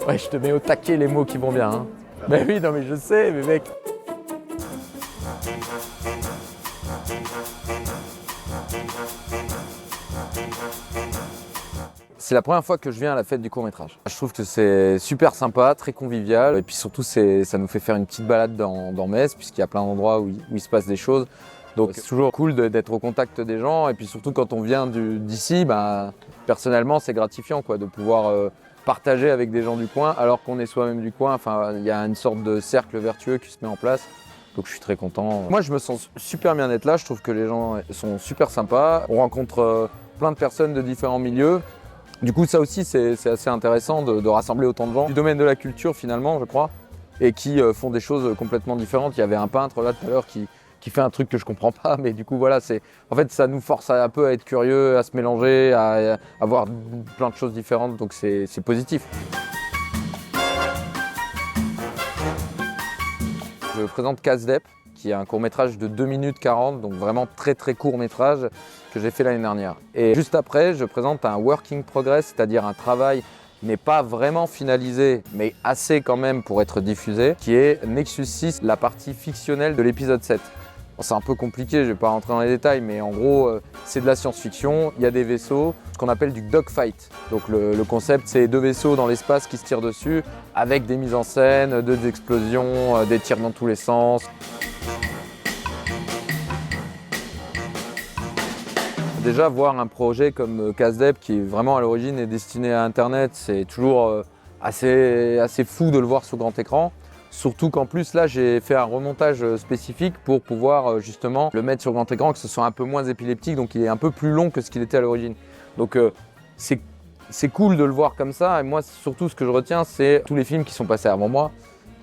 Ouais, je te mets au taquet les mots qui vont bien. Hein. Mais oui, non mais je sais, mais mec. C'est la première fois que je viens à la fête du court-métrage. Je trouve que c'est super sympa, très convivial. Et puis surtout, ça nous fait faire une petite balade dans Metz, puisqu'il y a plein d'endroits où il se passe des choses. Donc c'est toujours cool d'être au contact des gens. Et puis surtout, quand on vient d'ici, bah, personnellement, c'est gratifiant quoi, de pouvoir partager avec des gens du coin, alors qu'on est soi-même du coin. Enfin, il y a une sorte de cercle vertueux qui se met en place. Donc je suis très content. Moi, je me sens super bien d'être là. Je trouve que les gens sont super sympas. On rencontre plein de personnes de différents milieux. Du coup, ça aussi, c'est assez intéressant de rassembler autant de gens du domaine de la culture, finalement, je crois, et qui font des choses complètement différentes. Il y avait un peintre, là, tout à l'heure, qui fait un truc que je comprends pas, mais du coup, voilà, en fait, ça nous force un peu à être curieux, à se mélanger, à voir plein de choses différentes, donc c'est positif. Je présente Casdep, qui est un court-métrage de 2 minutes 40, donc vraiment très très court-métrage que j'ai fait l'année dernière. Et juste après, je présente un work in progress, c'est-à-dire un travail qui n'est pas vraiment finalisé, mais assez quand même pour être diffusé, qui est Nexus 6, la partie fictionnelle de l'épisode 7. Bon, c'est un peu compliqué, je ne vais pas rentrer dans les détails, mais en gros, c'est de la science-fiction, il y a des vaisseaux, ce qu'on appelle du dogfight. Donc le concept, c'est 2 vaisseaux dans l'espace qui se tirent dessus, avec des mises en scène, des explosions, des tirs dans tous les sens. Déjà, voir un projet comme Casdep, qui vraiment à l'origine est destiné à Internet, c'est toujours assez fou de le voir sur grand écran. Surtout qu'en plus, là, j'ai fait un remontage spécifique pour pouvoir justement le mettre sur grand écran, que ce soit un peu moins épileptique, donc il est un peu plus long que ce qu'il était à l'origine. Donc c'est cool de le voir comme ça. Et moi, surtout, ce que je retiens, c'est tous les films qui sont passés avant moi,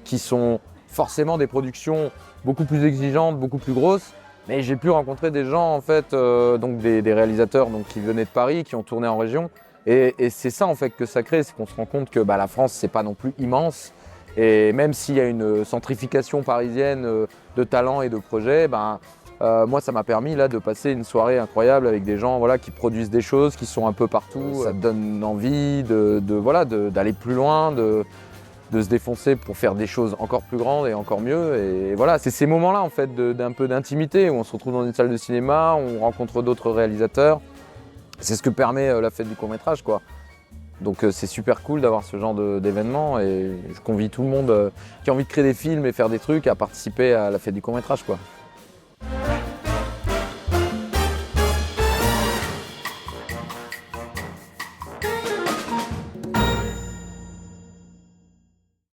qui sont forcément des productions beaucoup plus exigeantes, beaucoup plus grosses. Mais j'ai pu rencontrer des gens, en fait, donc des réalisateurs donc, qui venaient de Paris, qui ont tourné en région. Et c'est ça, en fait, que ça crée, c'est qu'on se rend compte que la France, c'est pas non plus immense. Et même s'il y a une centrification parisienne de talents et de projets, moi, ça m'a permis là, de passer une soirée incroyable avec des gens voilà, qui produisent des choses, qui sont un peu partout. Ça te donne envie d'aller plus loin, de se défoncer pour faire des choses encore plus grandes et encore mieux. Et voilà, c'est ces moments-là en fait d'un peu d'intimité où on se retrouve dans une salle de cinéma, on rencontre d'autres réalisateurs. C'est ce que permet la fête du court-métrage, quoi. Donc c'est super cool d'avoir ce genre d'événement et je convie tout le monde qui a envie de créer des films et faire des trucs à participer à la fête du court-métrage, quoi.